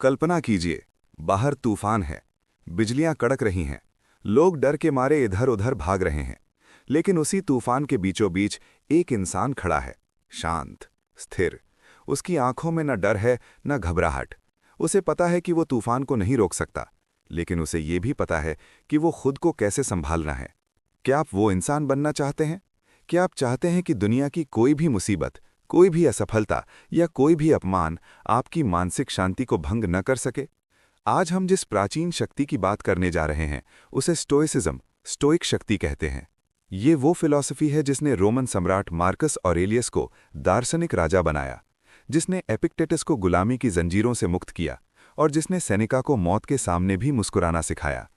कल्पना कीजिए, बाहर तूफान है, बिजलियां कड़क रही हैं, लोग डर के मारे इधर उधर भाग रहे हैं। लेकिन उसी तूफान के बीचों बीच एक इंसान खड़ा है, शांत, स्थिर। उसकी आंखों में न डर है न घबराहट। उसे पता है कि वो तूफान को नहीं रोक सकता, लेकिन उसे ये भी पता है कि वो खुद को कैसे संभालना है। क्या आप वो इंसान बनना चाहते हैं? क्या आप चाहते हैं कि दुनिया की कोई भी मुसीबत, कोई भी असफलता या कोई भी अपमान आपकी मानसिक शांति को भंग न कर सके? आज हम जिस प्राचीन शक्ति की बात करने जा रहे हैं, उसे स्टोइसिज्म, स्टोइक शक्ति कहते हैं। ये वो फिलॉसफी है जिसने रोमन सम्राट मार्कस ऑरेलियस को दार्शनिक राजा बनाया, जिसने एपिक्टेटस को गुलामी की जंजीरों से मुक्त किया और जिसने सेनेका को मौत के सामने भी मुस्कुराना सिखाया।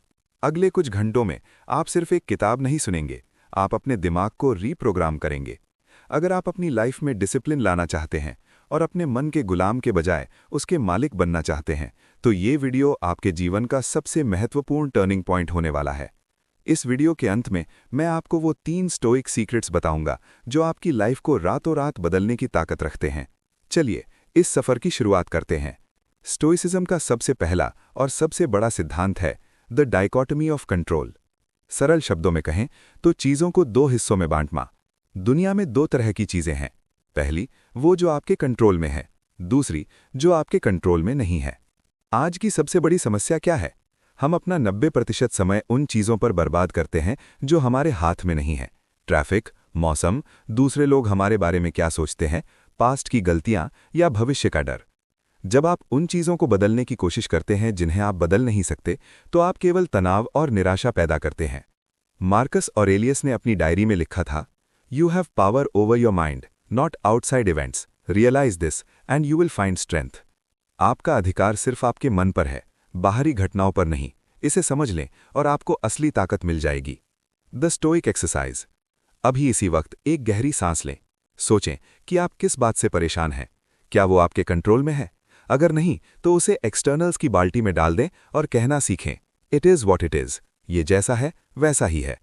अगले कुछ घंटों में आप सिर्फ एक किताब नहीं सुनेंगे, आप अपने दिमाग को रीप्रोग्राम करेंगे। अगर आप अपनी लाइफ में डिसिप्लिन लाना चाहते हैं और अपने मन के गुलाम के बजाय उसके मालिक बनना चाहते हैं, तो ये वीडियो आपके जीवन का सबसे महत्वपूर्ण टर्निंग पॉइंट होने वाला है। इस वीडियो के अंत में मैं आपको वो 3 स्टोइक सीक्रेट्स बताऊंगा जो आपकी लाइफ को रातों रात बदलने की ताकत रखते हैं। चलिए इस सफर की शुरुआत करते हैं। स्टोइसिज्म का सबसे पहला और सबसे बड़ा सिद्धांत है द डाइकोटमी ऑफ कंट्रोल। सरल शब्दों में कहें तो चीजों को 2 हिस्सों में बांटना। दुनिया में 2 तरह की चीजें हैं। पहली, वो जो आपके कंट्रोल में है। दूसरी, जो आपके कंट्रोल में नहीं है। आज की सबसे बड़ी समस्या क्या है? हम अपना 90% समय उन चीजों पर बर्बाद करते हैं जो हमारे हाथ में नहीं है। ट्रैफिक, मौसम, दूसरे लोग हमारे बारे में क्या सोचते हैं, पास्ट की गलतियां या भविष्य का डर। जब आप उन चीजों को बदलने की कोशिश करते हैं जिन्हें आप बदल नहीं सकते, तो आप केवल तनाव और निराशा पैदा करते हैं। मार्कस ऑरेलियस ने अपनी डायरी में लिखा था, "You have power over your mind, not outside events. Realize this and you will find strength." आपका अधिकार सिर्फ आपके मन पर है, बाहरी घटनाओं पर नहीं। इसे समझ लें और आपको असली ताकत मिल जाएगी। The stoic exercise. अभी इसी वक्त एक गहरी सांस लें। सोचें कि आप किस बात से परेशान हैं। क्या वो आपके कंट्रोल में है? अगर नहीं, तो उसे एक्सटर्नल्स की बाल्टी में डाल दें और कहना सीखें, "it is what it is." ये जैसा है वैसा ही है।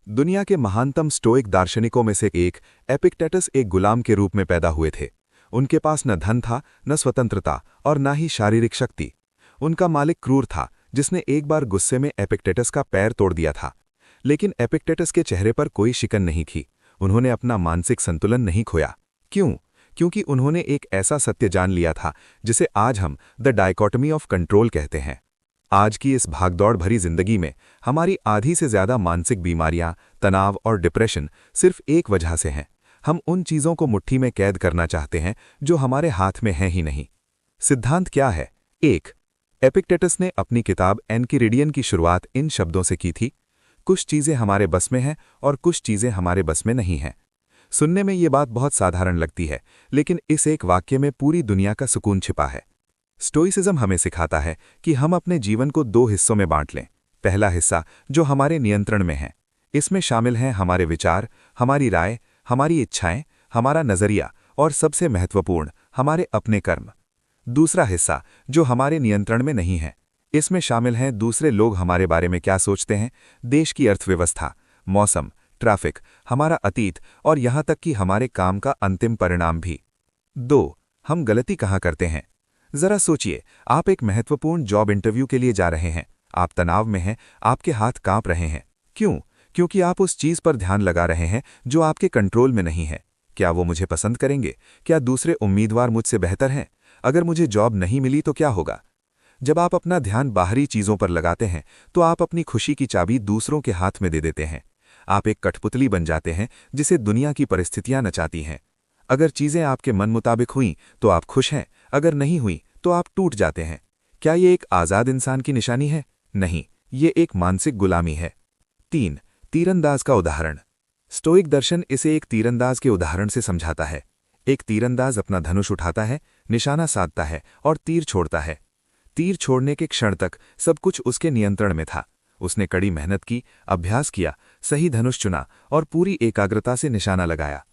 दुनिया के महानतम स्टोइक दार्शनिकों में से एक एपिक्टेटस एक गुलाम के रूप में पैदा हुए थे। उनके पास न धन था, न स्वतंत्रता और न ही शारीरिक शक्ति। उनका मालिक क्रूर था, जिसने एक बार गुस्से में एपिक्टेटस का पैर तोड़ दिया था। लेकिन एपिक्टेटस के चेहरे पर कोई शिकन नहीं थी। उन्होंने अपना मानसिक संतुलन नहीं खोया। क्यों? क्योंकि उन्होंने एक ऐसा सत्य जान लिया था जिसे आज हम द डाइकोटमी ऑफ कंट्रोल कहते हैं। आज की इस भागदौड़ भरी जिंदगी में हमारी आधी से ज्यादा मानसिक बीमारियां, तनाव और डिप्रेशन सिर्फ एक वजह से हैं। हम उन चीजों को मुट्ठी में कैद करना चाहते हैं जो हमारे हाथ में हैं ही नहीं। सिद्धांत क्या है? 1, एपिक्टेटस ने अपनी किताब एनकिरिडियन की शुरुआत इन शब्दों से की थी, "कुछ चीजें हमारे बस में हैं और कुछ चीजें हमारे बस में नहीं हैं।" सुनने में ये बात बहुत साधारण लगती है, लेकिन इस एक वाक्य में पूरी दुनिया का सुकून छिपा है। स्टोइसिज्म हमें सिखाता है कि हम अपने जीवन को 2 हिस्सों में बांट लें। पहला हिस्सा जो हमारे नियंत्रण में है। इसमें शामिल हैं हमारे विचार, हमारी राय, हमारी इच्छाएं, हमारा नजरिया और सबसे महत्वपूर्ण, हमारे अपने कर्म। दूसरा हिस्सा जो हमारे नियंत्रण में नहीं है। इसमें शामिल हैं दूसरे लोग हमारे बारे में क्या सोचते हैं, देश की अर्थव्यवस्था, मौसम, ट्रैफिक, हमारा अतीत और यहां तक कि हमारे काम का अंतिम परिणाम भी। 2, हम गलती कहां करते हैं? जरा सोचिए, आप एक महत्वपूर्ण जॉब इंटरव्यू के लिए जा रहे हैं। आप तनाव में हैं, आपके हाथ कांप रहे हैं। क्यों? क्योंकि आप उस चीज पर ध्यान लगा रहे हैं जो आपके कंट्रोल में नहीं है। क्या वो मुझे पसंद करेंगे? क्या दूसरे उम्मीदवार मुझसे बेहतर हैं? अगर मुझे जॉब नहीं मिली तो क्या होगा? जब आप अपना ध्यान बाहरी चीजों पर लगाते हैं, तो आप अपनी खुशी की चाबी दूसरों के हाथ में दे देते हैं। आप एक कठपुतली बन जाते हैं जिसे दुनिया की परिस्थितियां नचाती हैं। अगर चीजें आपके मन मुताबिक हुईं तो आप खुश हैं, अगर नहीं हुई तो आप टूट जाते हैं। क्या ये एक आजाद इंसान की निशानी है? नहीं, ये एक मानसिक गुलामी है। 3, तीरंदाज का उदाहरण। स्टोइक दर्शन इसे एक तीरंदाज के उदाहरण से समझाता है। एक तीरंदाज अपना धनुष उठाता है, निशाना साधता है और तीर छोड़ता है। तीर छोड़ने के क्षण तक सब कुछ उसके नियंत्रण में था। उसने कड़ी मेहनत की, अभ्यास किया, सही धनुष चुना और पूरी एकाग्रता से निशाना लगाया।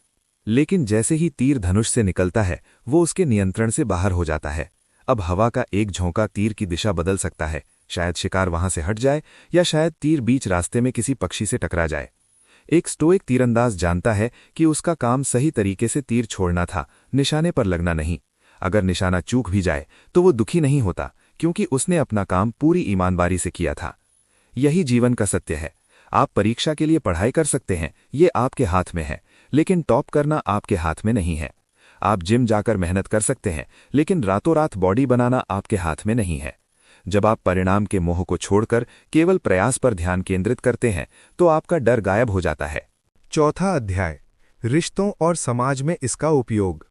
लेकिन जैसे ही तीर धनुष से निकलता है, वो उसके नियंत्रण से बाहर हो जाता है। अब हवा का एक झोंका तीर की दिशा बदल सकता है। शायद शिकार वहां से हट जाए या शायद तीर बीच रास्ते में किसी पक्षी से टकरा जाए। एक स्टोइक तीरंदाज जानता है कि उसका काम सही तरीके से तीर छोड़ना था, निशाने पर लगना नहीं। अगर निशाना चूक भी जाए तो वो दुखी नहीं होता, क्योंकि उसने अपना काम पूरी ईमानदारी से किया था। यही जीवन का सत्य है। आप परीक्षा के लिए पढ़ाई कर सकते हैं, ये आपके हाथ में है, लेकिन टॉप करना आपके हाथ में नहीं है। आप जिम जाकर मेहनत कर सकते हैं, लेकिन रातों रात बॉडी बनाना आपके हाथ में नहीं है। जब आप परिणाम के मोह को छोड़कर केवल प्रयास पर ध्यान केंद्रित करते हैं, तो आपका डर गायब हो जाता है। चौथा अध्याय, रिश्तों और समाज में इसका उपयोग।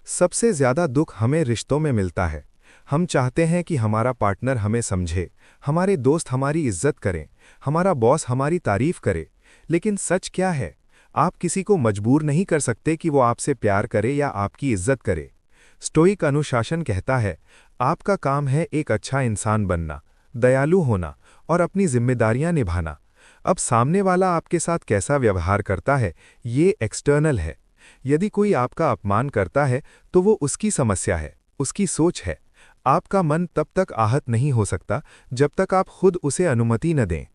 सबसे ज्यादा दुख हमें रिश्तों में मिलता है। हम चाहते हैं कि हमारा पार्टनर हमें समझे, हमारे दोस्त हमारी इज्जत करें, हमारा बॉस हमारी तारीफ करे। लेकिन सच क्या है? आप किसी को मजबूर नहीं कर सकते कि वो आपसे प्यार करे या आपकी इज्जत करे। स्टोइक अनुशासन कहता है, आपका काम है एक अच्छा इंसान बनना, दयालु होना और अपनी जिम्मेदारियां निभाना। अब सामने वाला आपके साथ कैसा व्यवहार करता है, ये एक्सटर्नल है। यदि कोई आपका अपमान करता है तो वो उसकी समस्या है, उसकी सोच है। आपका मन तब तक आहत नहीं हो सकता जब तक आप खुद उसे अनुमति न दें।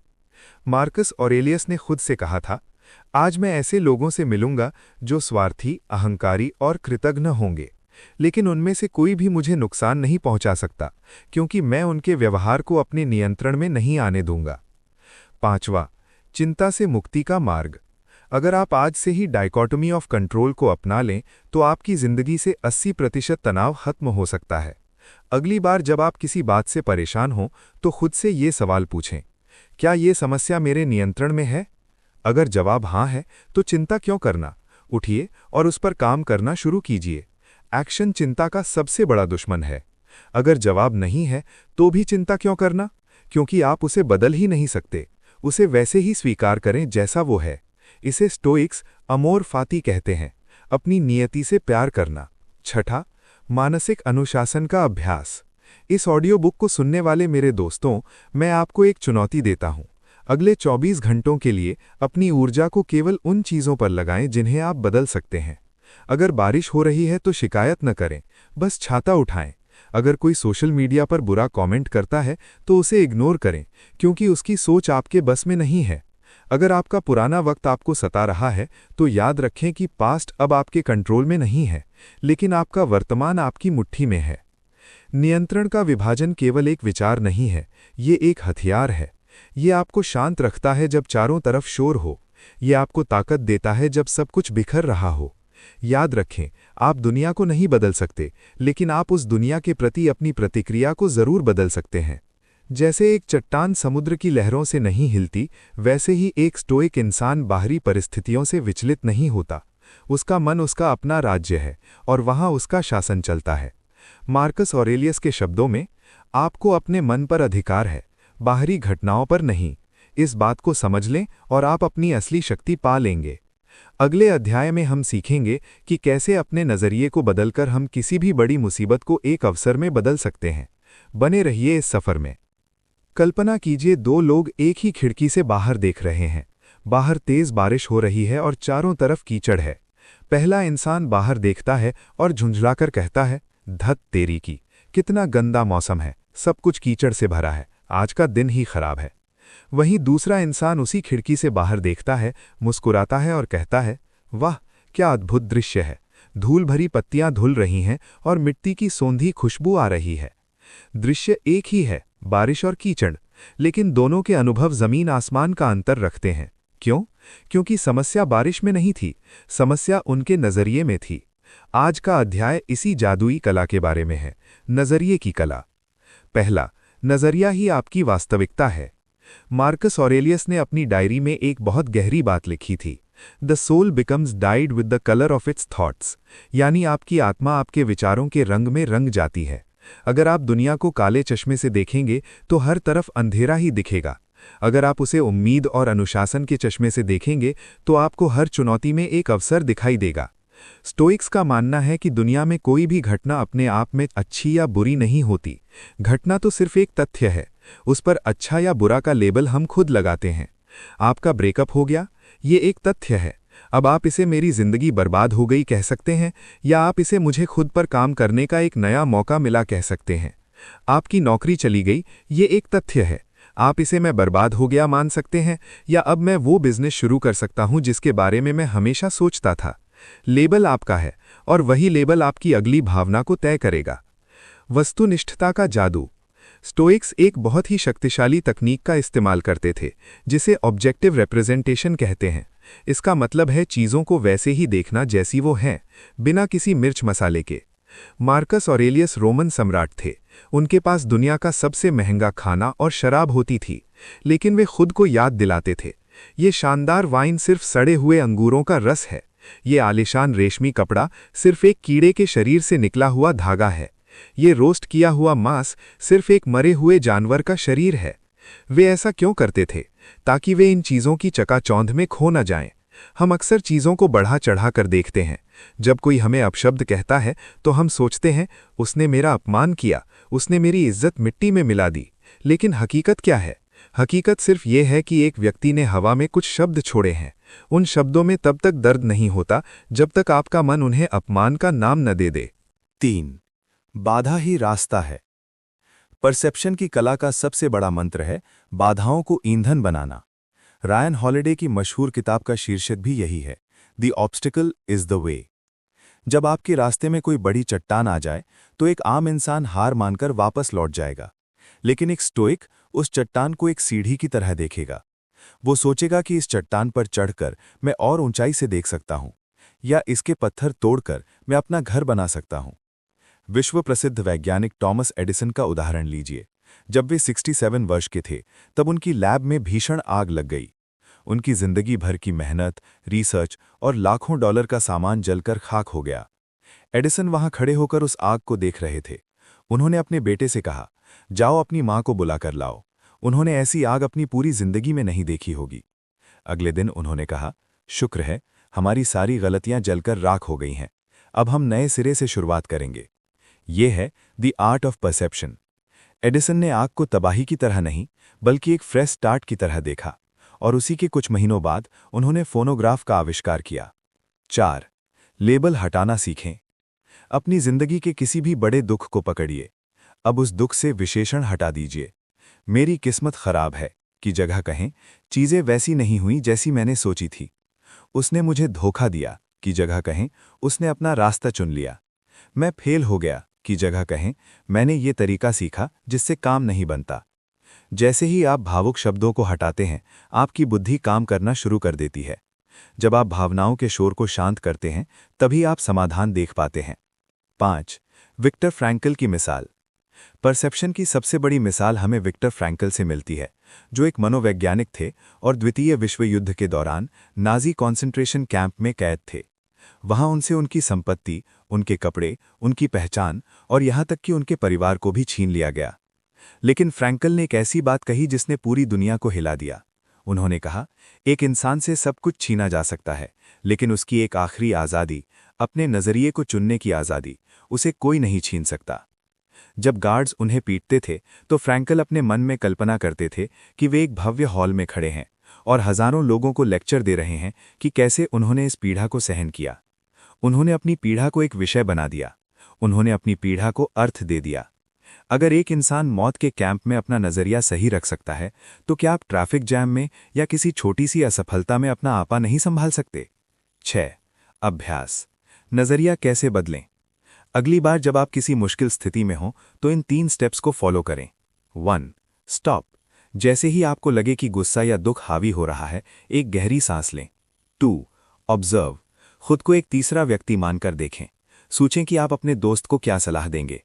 मार्कस ऑरेलियस ने खुद से कहा था, आज मैं ऐसे लोगों से मिलूंगा जो स्वार्थी, अहंकारी और कृतज्ञ होंगे, लेकिन उनमें से कोई भी मुझे नुकसान नहीं पहुंचा सकता, क्योंकि मैं उनके व्यवहार को अपने नियंत्रण में नहीं आने दूंगा। पांचवा, चिंता से मुक्ति का मार्ग। अगर आप आज से ही डाइकोटोमी ऑफ कंट्रोल को अपना लें तो आपकी जिंदगी से 80% तनाव खत्म हो सकता है। अगली बार जब आप किसी बात से परेशान हों तो खुद से ये सवाल पूछें, क्या ये समस्या मेरे नियंत्रण में है? अगर जवाब हाँ है तो चिंता क्यों करना? उठिए और उस पर काम करना शुरू कीजिए। एक्शन चिंता का सबसे बड़ा दुश्मन है। अगर जवाब नहीं है तो भी चिंता क्यों करना? क्योंकि आप उसे बदल ही नहीं सकते। उसे वैसे ही स्वीकार करें जैसा वो है। इसे स्टोइक्स अमोर फाती कहते हैं, अपनी नियति से प्यार करना। छठा, मानसिक अनुशासन का अभ्यास। इस ऑडियो बुक को सुनने वाले मेरे दोस्तों, मैं आपको एक चुनौती देता हूं। अगले 24 घंटों के लिए अपनी ऊर्जा को केवल उन चीज़ों पर लगाएं जिन्हें आप बदल सकते हैं। अगर बारिश हो रही है तो शिकायत न करें, बस छाता उठाएं। अगर कोई सोशल मीडिया पर बुरा कमेंट करता है तो उसे इग्नोर करें, क्योंकि उसकी सोच आपके बस में नहीं है। अगर आपका पुराना वक्त आपको सता रहा है तो याद रखें कि पास्ट अब आपके कंट्रोल में नहीं है, लेकिन आपका वर्तमान आपकी मुट्ठी में है। नियंत्रण का विभाजन केवल एक विचार नहीं है, ये एक हथियार है। ये आपको शांत रखता है जब चारों तरफ शोर हो। ये आपको ताकत देता है जब सब कुछ बिखर रहा हो। याद रखें, आप दुनिया को नहीं बदल सकते, लेकिन आप उस दुनिया के प्रति अपनी प्रतिक्रिया को जरूर बदल सकते हैं। जैसे एक चट्टान समुद्र की लहरों से नहीं हिलती, वैसे ही एक स्टोइक इंसान बाहरी परिस्थितियों से विचलित नहीं होता। उसका मन उसका अपना राज्य है और वहां उसका शासन चलता है। मार्कस ऑरेलियस के शब्दों में, आपको अपने मन पर अधिकार है, बाहरी घटनाओं पर नहीं। इस बात को समझ लें और आप अपनी असली शक्ति पा लेंगे। अगले अध्याय में हम सीखेंगे कि कैसे अपने नज़रिए को बदलकर हम किसी भी बड़ी मुसीबत को एक अवसर में बदल सकते हैं। बने रहिए इस सफ़र में। कल्पना कीजिए, दो लोग एक ही खिड़की से बाहर देख रहे हैं। बाहर तेज बारिश हो रही है और चारों तरफ कीचड़ है। पहला इंसान बाहर देखता है और झुंझलाकर कहता है, धत तेरी की, कितना गंदा मौसम है, सब कुछ कीचड़ से भरा है, आज का दिन ही खराब है। वहीं दूसरा इंसान उसी खिड़की से बाहर देखता है, मुस्कुराता है और कहता है, वाह क्या अद्भुत दृश्य है, धूल भरी पत्तियां धुल रही हैं और मिट्टी की सौंधी खुशबू आ रही है। दृश्य एक ही है, बारिश और कीचड़, लेकिन दोनों के अनुभव जमीन आसमान का अंतर रखते हैं। क्यों? क्योंकि समस्या बारिश में नहीं थी, समस्या उनके नजरिए में थी। आज का अध्याय इसी जादुई कला के बारे में है, नजरिए की कला। पहला, नजरिया ही आपकी वास्तविकता है। मार्कस ऑरेलियस ने अपनी डायरी में एक बहुत गहरी बात लिखी थी, the soul becomes dyed with the colour of its thoughts, यानी आपकी आत्मा आपके विचारों के रंग में रंग जाती है। अगर आप दुनिया को काले चश्मे से देखेंगे तो हर तरफ अंधेरा ही दिखेगा। अगर आप उसे उम्मीद और अनुशासन के चश्मे से देखेंगे तो आपको हर चुनौती में एक अवसर दिखाई देगा। स्टोइक्स का मानना है कि दुनिया में कोई भी घटना अपने आप में अच्छी या बुरी नहीं होती। घटना तो सिर्फ एक तथ्य है, उस पर अच्छा या बुरा का लेबल हम खुद लगाते हैं। आपका ब्रेकअप हो गया, ये एक तथ्य है। अब आप इसे मेरी जिंदगी बर्बाद हो गई कह सकते हैं, या आप इसे मुझे खुद पर काम करने का एक नया मौका मिला कह सकते हैं। आपकी नौकरी चली गई, ये एक तथ्य है। आप इसे मैं बर्बाद हो गया मान सकते हैं, या अब मैं वो बिजनेस शुरू कर सकता हूं जिसके बारे में मैं हमेशा सोचता था। लेबल आपका है और वही लेबल आपकी अगली भावना को तय करेगा। वस्तुनिष्ठता का जादू। स्टोइक्स एक बहुत ही शक्तिशाली तकनीक का इस्तेमाल करते थे जिसे ऑब्जेक्टिव रिप्रेजेंटेशन कहते हैं। इसका मतलब है चीज़ों को वैसे ही देखना जैसी वो हैं, बिना किसी मिर्च मसाले के। मार्कस ऑरेलियस रोमन सम्राट थे। उनके पास दुनिया का सबसे महंगा खाना और शराब होती थी, लेकिन वे खुद को याद दिलाते थे, ये शानदार वाइन सिर्फ सड़े हुए अंगूरों का रस है, ये आलीशान रेशमी कपड़ा सिर्फ एक कीड़े के शरीर से निकला हुआ धागा है, ये रोस्ट किया हुआ मांस सिर्फ एक मरे हुए जानवर का शरीर है। वे ऐसा क्यों करते थे? ताकि वे इन चीज़ों की चकाचौंध में खो न जाएं। हम अक्सर चीज़ों को बढ़ा चढ़ा कर देखते हैं। जब कोई हमें अपशब्द कहता है तो हम सोचते हैं, उसने मेरा अपमान किया, उसने मेरी इज्जत मिट्टी में मिला दी। लेकिन हकीकत क्या है? हकीकत सिर्फ ये है कि एक व्यक्ति ने हवा में कुछ शब्द छोड़े हैं। उन शब्दों में तब तक दर्द नहीं होता जब तक आपका मन उन्हें अपमान का नाम न दे दे। 3. बाधा ही रास्ता है। परसेप्शन की कला का सबसे बड़ा मंत्र है बाधाओं को ईंधन बनाना। रायन हॉलिडे की मशहूर किताब का शीर्षक भी यही है, the obstacle is the way. जब आपके रास्ते में कोई बड़ी चट्टान आ जाए तो एक आम इंसान हार मानकर वापस लौट जाएगा, लेकिन एक स्टोइक उस चट्टान को एक सीढ़ी की तरह देखेगा। वो सोचेगा कि इस चट्टान पर चढ़कर मैं और ऊंचाई से देख सकता हूं, या इसके पत्थर तोड़कर मैं अपना घर बना सकता हूं। विश्व प्रसिद्ध वैज्ञानिक टॉमस एडिसन का उदाहरण लीजिए। जब वे 67 वर्ष के थे तब उनकी लैब में भीषण आग लग गई। उनकी जिंदगी भर की मेहनत, रिसर्च और लाखों डॉलर का सामान जलकर खाक हो गया। एडिसन वहां खड़े होकर उस आग को देख रहे थे। उन्होंने अपने बेटे से कहा, जाओ अपनी मां को बुलाकर लाओ, उन्होंने ऐसी आग अपनी पूरी जिंदगी में नहीं देखी होगी। अगले दिन उन्होंने कहा, शुक्र है हमारी सारी गलतियां जलकर राख हो गई हैं, अब हम नए सिरे से शुरुआत करेंगे। ये है the art of perception. Edison ने आग को तबाही की तरह नहीं बल्कि एक फ्रेश स्टार्ट की तरह देखा, और उसी के कुछ महीनों बाद उन्होंने फोनोग्राफ का आविष्कार किया। 4. लेबल हटाना सीखें। अपनी जिंदगी के किसी भी बड़े दुख को पकड़िए, अब उस दुख से विशेषण हटा दीजिए। मेरी किस्मत खराब है की जगह कहें, चीजें वैसी नहीं हुई जैसी मैंने सोची थी। उसने मुझे धोखा दिया की जगह कहें, उसने अपना रास्ता चुन लिया। मैं फेल हो गया की जगह कहें, मैंने ये तरीका सीखा जिससे काम नहीं बनता। जैसे ही आप भावुक शब्दों को हटाते हैं, आपकी बुद्धि काम करना शुरू कर देती है। जब आप भावनाओं के शोर को शांत करते हैं, तभी आप समाधान देख पाते हैं। 5. विक्टर फ्रैंकल की मिसाल। परसेप्शन की सबसे बड़ी मिसाल हमें विक्टर फ्रैंकल से मिलती है, जो एक मनोवैज्ञानिक थे और द्वितीय विश्व युद्ध के दौरान नाजी कॉन्सेंट्रेशन कैंप में कैद थे। वहां उनसे उनकी संपत्ति, उनके कपड़े, उनकी पहचान और यहां तक कि उनके परिवार को भी छीन लिया गया। लेकिन फ्रैंकल ने एक ऐसी बात कही जिसने पूरी दुनिया को हिला दिया। उन्होंने कहा, एक इंसान से सब कुछ छीना जा सकता है, लेकिन उसकी एक आखिरी आज़ादी, अपने नज़रिए को चुनने की आज़ादी, उसे कोई नहीं छीन सकता। जब गार्ड्स उन्हें पीटते थे तो फ्रैंकल अपने मन में कल्पना करते थे कि वे एक भव्य हॉल में खड़े हैं और हजारों लोगों को लेक्चर दे रहे हैं कि कैसे उन्होंने इस पीड़ा को सहन किया। उन्होंने अपनी पीड़ा को एक विषय बना दिया, उन्होंने अपनी पीड़ा को अर्थ दे दिया। अगर एक इंसान मौत के कैंप में अपना नजरिया सही रख सकता है, तो क्या आप ट्रैफिक जैम में या किसी छोटी सी असफलता में अपना आपा नहीं संभाल सकते? 6. अभ्यास। नजरिया कैसे बदलें? अगली बार जब आप किसी मुश्किल स्थिति में हो तो इन 3 स्टेप्स को फॉलो करें। 1. स्टॉप। जैसे ही आपको लगे कि गुस्सा या दुख हावी हो रहा है, एक गहरी सांस लें। 2. ऑब्जर्व। खुद को एक तीसरा व्यक्ति मानकर देखें, सोचें कि आप अपने दोस्त को क्या सलाह देंगे।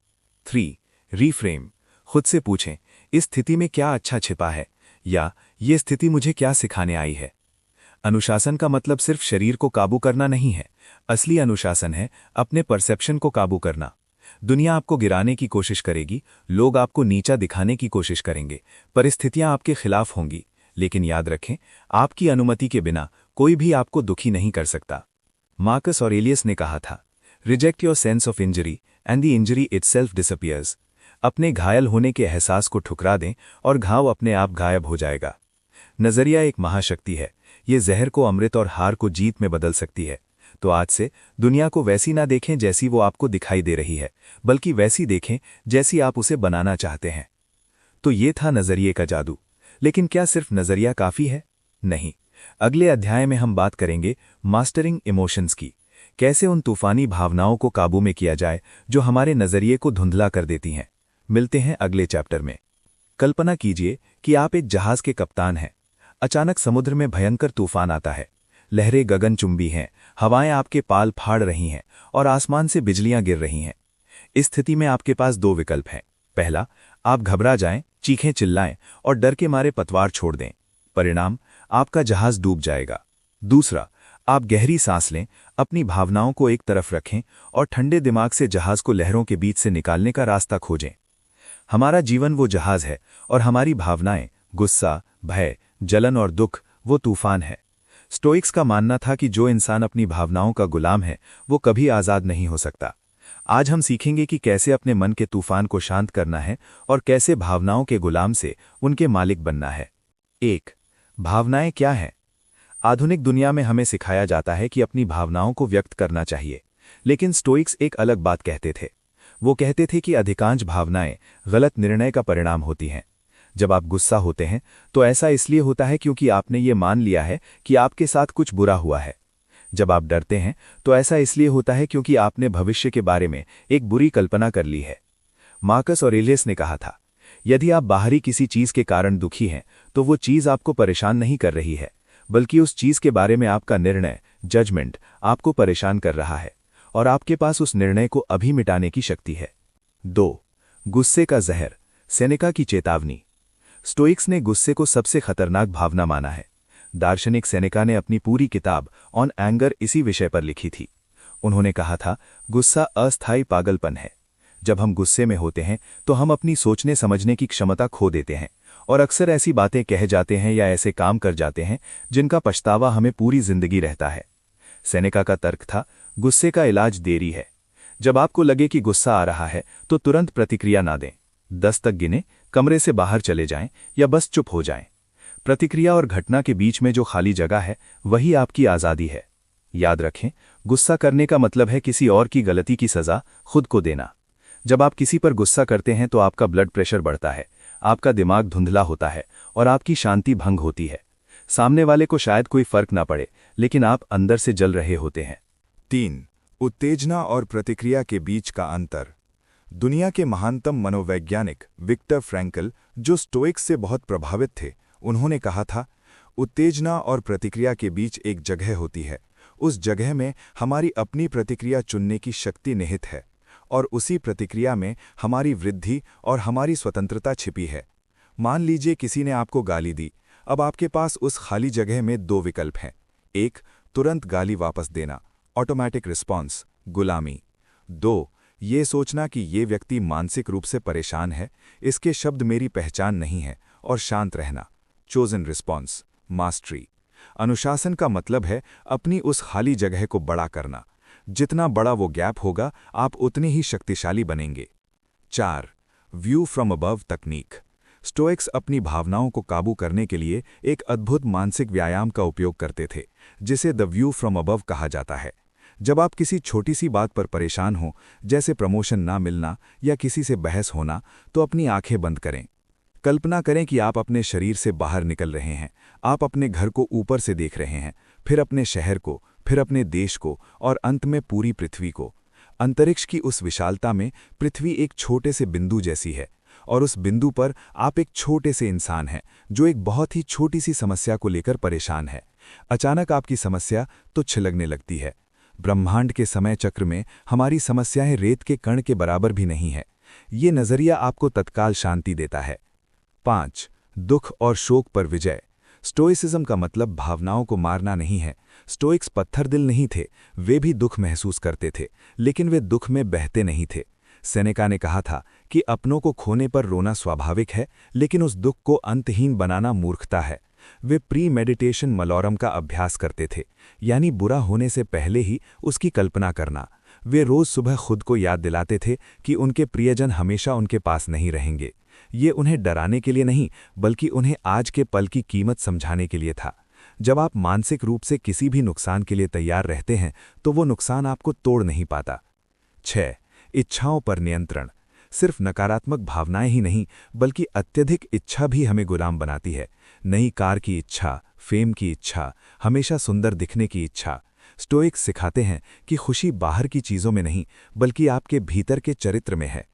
3. रीफ्रेम। खुद से पूछें, इस स्थिति में क्या अच्छा छिपा है, या ये स्थिति मुझे क्या सिखाने आई है। अनुशासन का मतलब सिर्फ शरीर को काबू करना नहीं है, असली अनुशासन है अपने परसेप्शन को काबू करना। दुनिया आपको गिराने की कोशिश करेगी, लोग आपको नीचा दिखाने की कोशिश करेंगे, परिस्थितियां आपके खिलाफ होंगी, लेकिन याद रखें, आपकी अनुमति के बिना कोई भी आपको दुखी नहीं कर सकता। मार्कस ऑरेलियस ने कहा था, reject your sense of injury and the injury itself disappears. अपने घायल होने के एहसास को ठुकरा दें और घाव अपने आप गायब हो जाएगा। नजरिया एक महाशक्ति है, ये जहर को अमृत और हार को जीत में बदल सकती है। तो आज से दुनिया को वैसी ना देखें जैसी वो आपको दिखाई दे रही है, बल्कि वैसी देखें जैसी आप उसे बनाना चाहते हैं। तो ये था नजरिए का जादू। लेकिन क्या सिर्फ नजरिया काफी है? नहीं। अगले अध्याय में हम बात करेंगे मास्टरिंग इमोशंस की, कैसे उन तूफानी भावनाओं को काबू में किया जाए जो हमारे नजरिए को धुंधला कर देती हैं। मिलते हैं अगले चैप्टर में। कल्पना कीजिए कि आप एक जहाज के कप्तान हैं। अचानक समुद्र में भयंकर तूफान आता है। लहरें गगनचुंबी हैं, हवाएं आपके पाल फाड़ रही हैं और आसमान से बिजलियां गिर रही हैं। इस स्थिति में आपके पास दो विकल्प हैं। पहला, आप घबरा जाएं, चीखें चिल्लाएं और डर के मारे पतवार छोड़ दें। परिणाम, आपका जहाज डूब जाएगा। दूसरा, आप गहरी सांस लें, अपनी भावनाओं को एक तरफ रखें और ठंडे दिमाग से जहाज को लहरों के बीच से निकालने का रास्ता खोजें। हमारा जीवन वो जहाज है और हमारी भावनाएं, गुस्सा, भय, जलन और दुख वो तूफान है। स्टोइक्स का मानना था कि जो इंसान अपनी भावनाओं का गुलाम है वो कभी आज़ाद नहीं हो सकता। आज हम सीखेंगे कि कैसे अपने मन के तूफान को शांत करना है और कैसे भावनाओं के गुलाम से उनके मालिक बनना है। 1. भावनाएं क्या हैं? आधुनिक दुनिया में हमें सिखाया जाता है कि अपनी भावनाओं को व्यक्त करना चाहिए, लेकिन स्टोइक्स एक अलग बात कहते थे। वो कहते थे कि अधिकांश भावनाएं गलत निर्णय का परिणाम होती हैं। जब आप गुस्सा होते हैं तो ऐसा इसलिए होता है क्योंकि आपने ये मान लिया है कि आपके साथ कुछ बुरा हुआ है। जब आप डरते हैं तो ऐसा इसलिए होता है क्योंकि आपने भविष्य के बारे में एक बुरी कल्पना कर ली है। मार्कस ऑरेलियस ने कहा था, यदि आप बाहरी किसी चीज के कारण दुखी हैं तो वो चीज आपको परेशान नहीं कर रही है, बल्कि उस चीज के बारे में आपका निर्णय, जजमेंट, आपको परेशान कर रहा है और आपके पास उस निर्णय को अभी मिटाने की शक्ति है। 2. गुस्से का जहर, सेनेका की चेतावनी। स्टोइक्स ने गुस्से को सबसे खतरनाक भावना माना है। दार्शनिक सेनेका ने अपनी पूरी किताब ऑन एंगर इसी विषय पर लिखी थी। उन्होंने कहा था, गुस्सा अस्थायी पागलपन है। जब हम गुस्से में होते हैं तो हम अपनी सोचने समझने की क्षमता खो देते हैं और अक्सर ऐसी बातें कह जाते हैं या ऐसे काम कर जाते हैं जिनका पछतावा हमें पूरी जिंदगी रहता है। सेनेका का तर्क था, गुस्से का इलाज देरी है। जब आपको लगे कि गुस्सा आ रहा है तो तुरंत प्रतिक्रिया ना दें। 10 तक गिने, कमरे से बाहर चले जाएं या बस चुप हो जाएं। प्रतिक्रिया और घटना के बीच में जो खाली जगह है वही आपकी आज़ादी है। याद रखें, गुस्सा करने का मतलब है किसी और की गलती की सज़ा खुद को देना। जब आप किसी पर गुस्सा करते हैं तो आपका ब्लड प्रेशर बढ़ता है, आपका दिमाग धुंधला होता है और आपकी शांति भंग होती है। सामने वाले को शायद कोई फर्क ना पड़े, लेकिन आप अंदर से जल रहे होते हैं। 3. उत्तेजना और प्रतिक्रिया के बीच का अंतर। दुनिया के महानतम मनोवैज्ञानिक विक्टर फ्रैंकल, जो स्टोइक्स से बहुत प्रभावित थे, उन्होंने कहा था, उत्तेजना और प्रतिक्रिया के बीच एक जगह होती है। उस जगह में हमारी अपनी प्रतिक्रिया चुनने की शक्ति निहित है और उसी प्रतिक्रिया में हमारी वृद्धि और हमारी स्वतंत्रता छिपी है। मान लीजिए किसी ने आपको गाली दी। अब आपके पास उस खाली जगह में 2 विकल्प हैं। 1. तुरंत गाली वापस देना, ऑटोमैटिक रिस्पॉन्स, गुलामी। 2. ये सोचना कि ये व्यक्ति मानसिक रूप से परेशान है, इसके शब्द मेरी पहचान नहीं है, और शांत रहना, चोजन रिस्पॉन्स, मास्टरी। अनुशासन का मतलब है अपनी उस खाली जगह को बड़ा करना। जितना बड़ा वो गैप होगा, आप उतने ही शक्तिशाली बनेंगे। 4. व्यू फ्रॉम अबव तकनीक। स्टोइक्स अपनी भावनाओं को काबू करने के लिए एक अद्भुत मानसिक व्यायाम का उपयोग करते थे, जिसे द व्यू फ्रॉम अबव कहा जाता है। जब आप किसी छोटी सी बात पर परेशान हो, जैसे प्रमोशन ना मिलना या किसी से बहस होना, तो अपनी आंखें बंद करें। कल्पना करें कि आप अपने शरीर से बाहर निकल रहे हैं। आप अपने घर को ऊपर से देख रहे हैं, फिर अपने शहर को, फिर अपने देश को और अंत में पूरी पृथ्वी को। अंतरिक्ष की उस विशालता में पृथ्वी एक छोटे से बिंदु जैसी है और उस बिंदु पर आप एक छोटे से इंसान हैं जो एक बहुत ही छोटी सी समस्या को लेकर परेशान है। अचानक आपकी समस्या तुच्छ लगने लगती है। ब्रह्मांड के समय चक्र में हमारी समस्याएं रेत के कण के बराबर भी नहीं है। ये नजरिया आपको तत्काल शांति देता है। 5. दुख और शोक पर विजय। स्टोइसिज्म का मतलब भावनाओं को मारना नहीं है। स्टोइक्स पत्थर दिल नहीं थे, वे भी दुख महसूस करते थे, लेकिन वे दुख में बहते नहीं थे। सेनेका ने कहा था कि अपनों को खोने पर रोना स्वाभाविक है, लेकिन उस दुख को अंतहीन बनाना मूर्खता है। वे प्री मेडिटेशन मलोरम का अभ्यास करते थे, यानी बुरा होने से पहले ही उसकी कल्पना करना। वे रोज सुबह खुद को याद दिलाते थे कि उनके प्रियजन हमेशा उनके पास नहीं रहेंगे। ये उन्हें डराने के लिए नहीं, बल्कि उन्हें आज के पल की कीमत समझाने के लिए था। जब आप मानसिक रूप से किसी भी नुकसान के लिए तैयार रहते हैं तो वो नुकसान आपको तोड़ नहीं पाता। 6. इच्छाओं पर नियंत्रण। सिर्फ नकारात्मक भावनाएं ही नहीं, बल्कि अत्यधिक इच्छा भी हमें गुलाम बनाती है। नई कार की इच्छा, फेम की इच्छा, हमेशा सुंदर दिखने की इच्छा। स्टोइक्स सिखाते हैं कि खुशी बाहर की चीज़ों में नहीं, बल्कि आपके भीतर के चरित्र में है।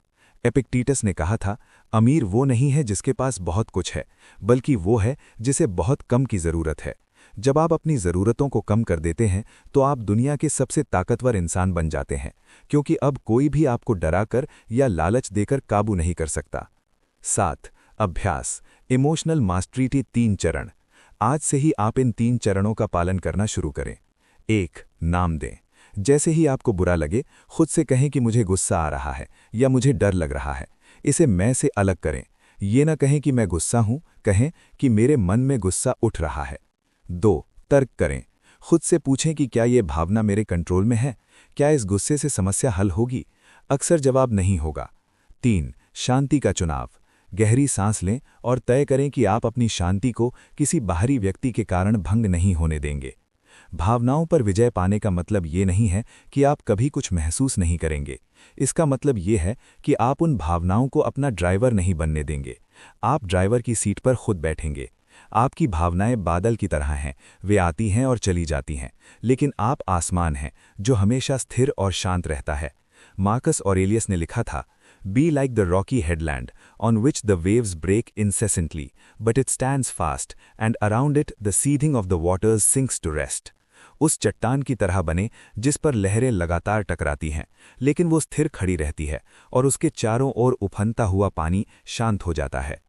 एपिक्टेटस ने कहा था, अमीर वो नहीं है जिसके पास बहुत कुछ है, बल्कि वो है जिसे बहुत कम की ज़रूरत है। जब आप अपनी ज़रूरतों को कम कर देते हैं तो आप दुनिया के सबसे ताकतवर इंसान बन जाते हैं, क्योंकि अब कोई भी आपको डराकर या लालच देकर काबू नहीं कर सकता। 7. अभ्यास, इमोशनल मास्टरी के 3 चरण। आज से ही आप इन 3 चरणों का पालन करना शुरू करें। 1. नाम दें। जैसे ही आपको बुरा लगे, खुद से कहें कि मुझे गुस्सा आ रहा है या मुझे डर लग रहा है। इसे मैं से अलग करें। ये ना कहें कि मैं गुस्सा हूं, कहें कि मेरे मन में गुस्सा उठ रहा है। 2. तर्क करें। खुद से पूछें कि क्या ये भावना मेरे कंट्रोल में है? क्या इस गुस्से से समस्या हल होगी? अक्सर जवाब नहीं होगा। 3. शांति का चुनाव। गहरी सांस लें और तय करें कि आप अपनी शांति को किसी बाहरी व्यक्ति के कारण भंग नहीं होने देंगे। भावनाओं पर विजय पाने का मतलब ये नहीं है कि आप कभी कुछ महसूस नहीं करेंगे। इसका मतलब ये है कि आप उन भावनाओं को अपना ड्राइवर नहीं बनने देंगे। आप ड्राइवर की सीट पर खुद बैठेंगे। आपकी भावनाएं बादल की तरह हैं, वे आती हैं और चली जाती हैं, लेकिन आप आसमान हैं जो हमेशा स्थिर और शांत रहता है। मार्कस ऑरेलियस ने लिखा था, be like the rocky headland on which the waves break incessantly, but it stands fast and around it the seething of the waters sinks to rest. उस चट्टान की तरह बने जिस पर लहरें लगातार टकराती हैं, लेकिन वो स्थिर खड़ी रहती है और उसके चारों ओर उफनता हुआ पानी शांत हो जाता है।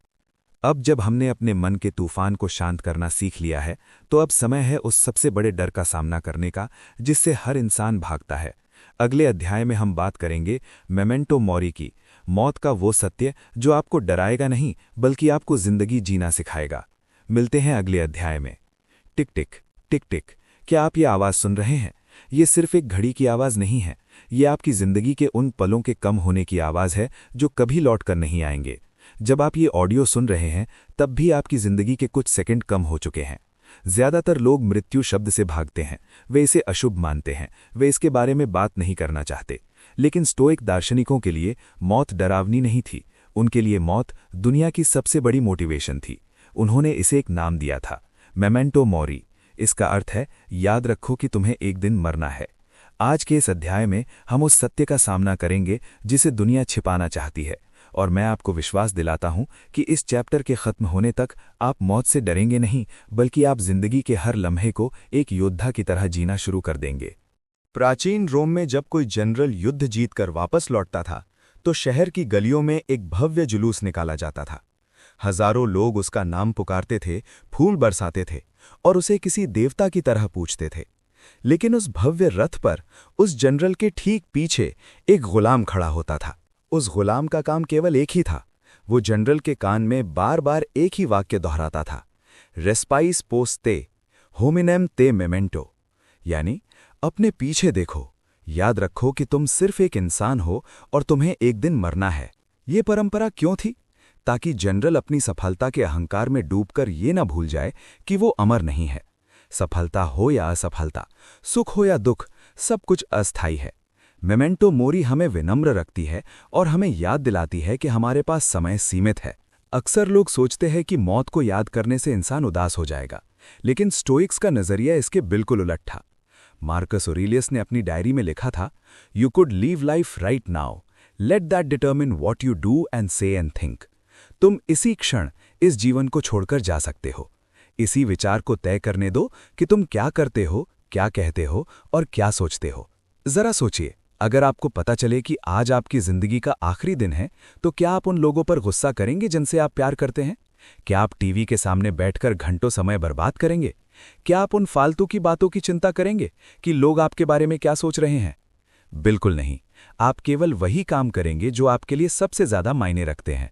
अब जब हमने अपने मन के तूफान को शांत करना सीख लिया है, तो अब समय है उस सबसे बड़े डर का सामना करने का जिससे हर इंसान भागता है। अगले अध्याय में हम बात करेंगे मेमेंटो मोरी की, मौत का वो सत्य जो आपको डराएगा नहीं बल्कि आपको जिंदगी जीना सिखाएगा। मिलते हैं अगले अध्याय में। टिक टिक टिक टिक, क्या आप ये आवाज़ सुन रहे हैं? ये सिर्फ एक घड़ी की आवाज़ नहीं है, ये आपकी जिंदगी के उन पलों के कम होने की आवाज़ है जो कभी लौट कर नहीं आएंगे। जब आप ये ऑडियो सुन रहे हैं तब भी आपकी जिंदगी के कुछ सेकंड कम हो चुके हैं। ज्यादातर लोग मृत्यु शब्द से भागते हैं, वे इसे अशुभ मानते हैं, वे इसके बारे में बात नहीं करना चाहते। लेकिन स्टोइक दार्शनिकों के लिए मौत डरावनी नहीं थी, उनके लिए मौत दुनिया की सबसे बड़ी मोटिवेशन थी। उन्होंने इसे एक नाम दिया था, मेमेंटो मोरी। इसका अर्थ है याद रखो कि तुम्हें एक दिन मरना है। आज के इस अध्याय में हम उस सत्य का सामना करेंगे जिसे दुनिया छिपाना चाहती है, और मैं आपको विश्वास दिलाता हूं कि इस चैप्टर के खत्म होने तक आप मौत से डरेंगे नहीं, बल्कि आप जिंदगी के हर लम्हे को एक योद्धा की तरह जीना शुरू कर देंगे। प्राचीन रोम में जब कोई जनरल युद्ध जीतकर वापस लौटता था तो शहर की गलियों में एक भव्य जुलूस निकाला जाता था। हजारों लोग उसका नाम पुकारते थे, फूल बरसाते थे और उसे किसी देवता की तरह पूछते थे। लेकिन उस भव्य रथ पर उस जनरल के ठीक पीछे एक गुलाम खड़ा होता था। उस गुलाम का काम केवल एक ही था, वो जनरल के कान में बार बार एक ही वाक्य दोहराता था, रेस्पाइस पोस्ट ते होमिनेम ते मेमेंटो, यानी अपने पीछे देखो, याद रखो कि तुम सिर्फ एक इंसान हो और तुम्हें एक दिन मरना है। ये परंपरा क्यों थी? ताकि जनरल अपनी सफलता के अहंकार में डूबकर ये ना भूल जाए कि वो अमर नहीं है। सफलता हो या असफलता, सुख हो या दुख, सब कुछ अस्थायी है। मेमेंटो मोरी हमें विनम्र रखती है और हमें याद दिलाती है कि हमारे पास समय सीमित है। अक्सर लोग सोचते हैं कि मौत को याद करने से इंसान उदास हो जाएगा, लेकिन स्टोइक्स का नजरिया इसके बिल्कुल उलट था। मार्कस ऑरेलियस ने अपनी डायरी में लिखा था, you could leave life right now, let that determine what you do and से एंड थिंक। तुम इसी क्षण इस जीवन को छोड़कर जा सकते हो। इसी विचार को तय करने दो कि तुम क्या करते हो, क्या कहते हो और क्या सोचते हो। जरा सोचिए, अगर आपको पता चले कि आज आपकी जिंदगी का आखिरी दिन है, तो क्या आप उन लोगों पर गुस्सा करेंगे जिनसे आप प्यार करते हैं? क्या आप टीवी के सामने बैठकर घंटों समय बर्बाद करेंगे? क्या आप उन फालतू की बातों की चिंता करेंगे कि लोग आपके बारे में क्या सोच रहे हैं? बिल्कुल नहीं। आप केवल वही काम करेंगे जो आपके लिए सबसे ज्यादा मायने रखते हैं।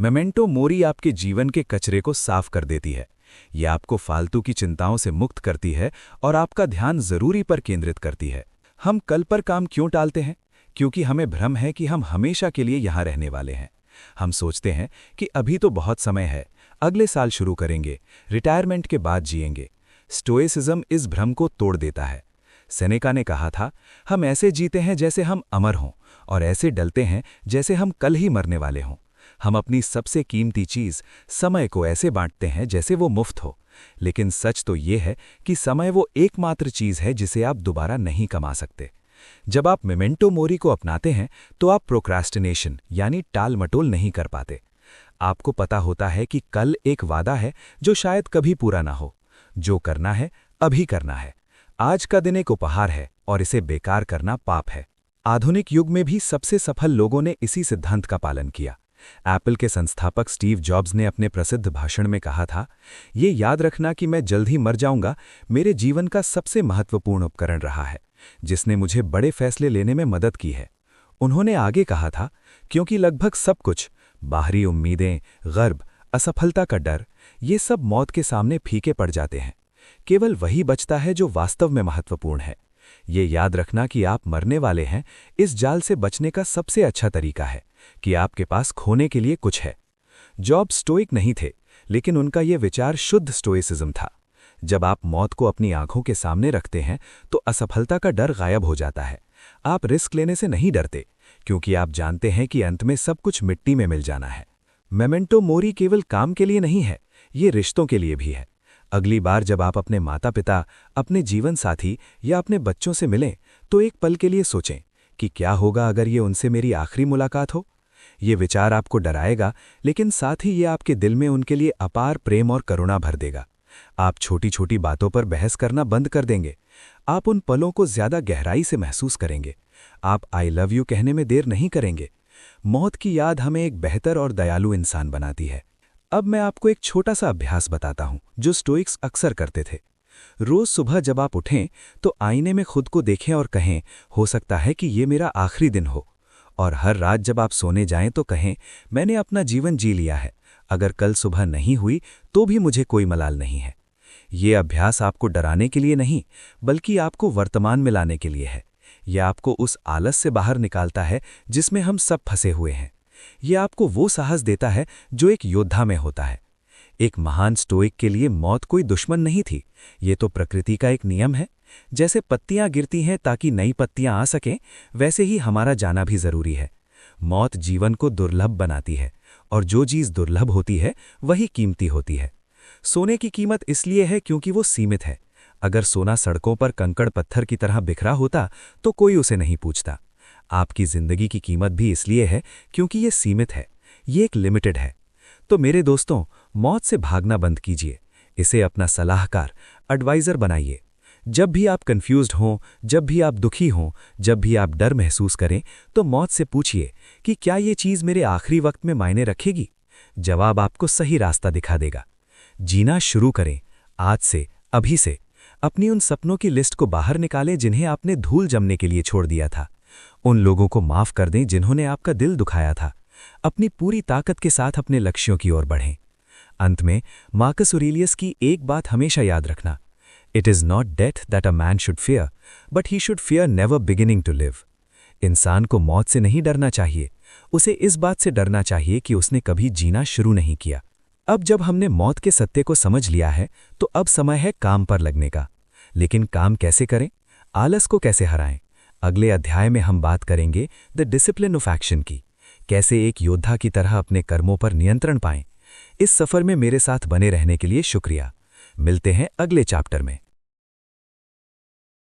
मेमेंटो मोरी आपके जीवन के कचरे को साफ कर देती है। यह आपको फालतू की चिंताओं से मुक्त करती है और आपका ध्यान जरूरी पर केंद्रित करती है। हम कल पर काम क्यों टालते हैं? क्योंकि हमें भ्रम है कि हम हमेशा के लिए यहाँ रहने वाले हैं। हम सोचते हैं कि अभी तो बहुत समय है, अगले साल शुरू करेंगे, रिटायरमेंट के बाद जिएंगे। स्टोइसिज्म इस भ्रम को तोड़ देता है। सेनेका ने कहा था, हम ऐसे जीते हैं जैसे हम अमर हों और ऐसे डलते हैं जैसे हम कल ही मरने वाले हों। हम अपनी सबसे कीमती चीज़ समय को ऐसे बांटते हैं जैसे वो मुफ्त हो। लेकिन सच तो ये है कि समय वो एकमात्र चीज़ है जिसे आप दोबारा नहीं कमा सकते। जब आप मेमेंटो मोरी को अपनाते हैं तो आप प्रोक्रास्टिनेशन यानी टाल मटोल नहीं कर पाते। आपको पता होता है कि कल एक वादा है जो शायद कभी पूरा ना हो। जो करना है अभी करना है। आज का दिन एक उपहार है और इसे बेकार करना पाप है। आधुनिक युग में भी सबसे सफल लोगों ने इसी सिद्धांत का पालन किया। एप्पल के संस्थापक स्टीव जॉब्स ने अपने प्रसिद्ध भाषण में कहा था, ये याद रखना कि मैं जल्द ही मर जाऊंगा मेरे जीवन का सबसे महत्वपूर्ण उपकरण रहा है, जिसने मुझे बड़े फैसले लेने में मदद की है। उन्होंने आगे कहा था, क्योंकि लगभग सब कुछ, बाहरी उम्मीदें, गर्व, असफलता का डर, ये सब मौत के सामने फीके पड़ जाते हैं। केवल वही बचता है जो वास्तव में महत्वपूर्ण है। ये याद रखना कि आप मरने वाले हैं, इस जाल से बचने का सबसे अच्छा तरीका है कि आपके पास खोने के लिए कुछ है। जॉब्स स्टोइक नहीं थे, लेकिन उनका यह विचार शुद्ध स्टोइसिज्म था। जब आप मौत को अपनी आंखों के सामने रखते हैं तो असफलता का डर गायब हो जाता है। आप रिस्क लेने से नहीं डरते, क्योंकि आप जानते हैं कि अंत में सब कुछ मिट्टी में मिल जाना है। मेमेंटो मोरी केवल काम के लिए नहीं है, ये रिश्तों के लिए भी है। अगली बार जब आप अपने माता पिता, अपने जीवन साथी या अपने बच्चों से मिलें तो एक पल के लिए सोचें कि क्या होगा अगर ये उनसे मेरी आखिरी मुलाकात हो। ये विचार आपको डराएगा, लेकिन साथ ही ये आपके दिल में उनके लिए अपार प्रेम और करुणा भर देगा। आप छोटी छोटी बातों पर बहस करना बंद कर देंगे। आप उन पलों को ज्यादा गहराई से महसूस करेंगे। आप आई लव यू कहने में देर नहीं करेंगे। मौत की याद हमें एक बेहतर और दयालु इंसान बनाती है। अब मैं आपको एक छोटा सा अभ्यास बताता हूं जो स्टोइक्स अक्सर करते थे। रोज सुबह जब आप उठें तो आईने में खुद को देखें और कहें, हो सकता है कि ये मेरा आखिरी दिन हो। और हर रात जब आप सोने जाएं तो कहें, मैंने अपना जीवन जी लिया है, अगर कल सुबह नहीं हुई तो भी मुझे कोई मलाल नहीं है। ये अभ्यास आपको डराने के लिए नहीं, बल्कि आपको वर्तमान में लाने के लिए है। यह आपको उस आलस से बाहर निकालता है जिसमें हम सब फंसे हुए हैं। यह आपको वो साहस देता है जो एक योद्धा में होता है। एक महान स्टोइक के लिए मौत कोई दुश्मन नहीं थी, ये तो प्रकृति का एक नियम है। जैसे पत्तियां गिरती हैं ताकि नई पत्तियां आ सकें, वैसे ही हमारा जाना भी जरूरी है। मौत जीवन को दुर्लभ बनाती है, और जो चीज दुर्लभ होती है वही कीमती होती है। सोने की कीमत इसलिए है क्योंकि वो सीमित है। अगर सोना सड़कों पर कंकड़ पत्थर की तरह बिखरा होता तो कोई उसे नहीं पूछता। आपकी जिंदगी की कीमत भी इसलिए है क्योंकि ये सीमित है, ये एक लिमिटेड है। तो मेरे दोस्तों, मौत से भागना बंद कीजिए। इसे अपना सलाहकार, एडवाइजर बनाइए। जब भी आप कंफ्यूज्ड हों, जब भी आप दुखी हों, जब भी आप डर महसूस करें, तो मौत से पूछिए कि क्या ये चीज़ मेरे आखिरी वक्त में मायने रखेगी। जवाब आपको सही रास्ता दिखा देगा। जीना शुरू करें, आज से, अभी से। अपनी उन सपनों की लिस्ट को बाहर निकालें जिन्हें आपने धूल जमने के लिए छोड़ दिया था। उन लोगों को माफ कर दें जिन्होंने आपका दिल दुखाया था। अपनी पूरी ताकत के साथ अपने लक्ष्यों की ओर बढ़ें। अंत में मार्कस ऑरेलियस की एक बात हमेशा याद रखना, it is not death that a man should fear, but he should fear never beginning to live. इंसान को मौत से नहीं डरना चाहिए, उसे इस बात से डरना चाहिए कि उसने कभी जीना शुरू नहीं किया। अब जब हमने मौत के सत्य को समझ लिया है तो अब समय है काम पर लगने का। लेकिन काम कैसे करें, आलस को कैसे हराएं? अगले अध्याय में हम बात करेंगे द डिसिप्लिन ऑफ एक्शन की, कैसे एक योद्धा की तरह अपने कर्मों पर नियंत्रण पाएं। इस सफर में मेरे साथ बने रहने के लिए शुक्रिया। मिलते हैं अगले चैप्टर में।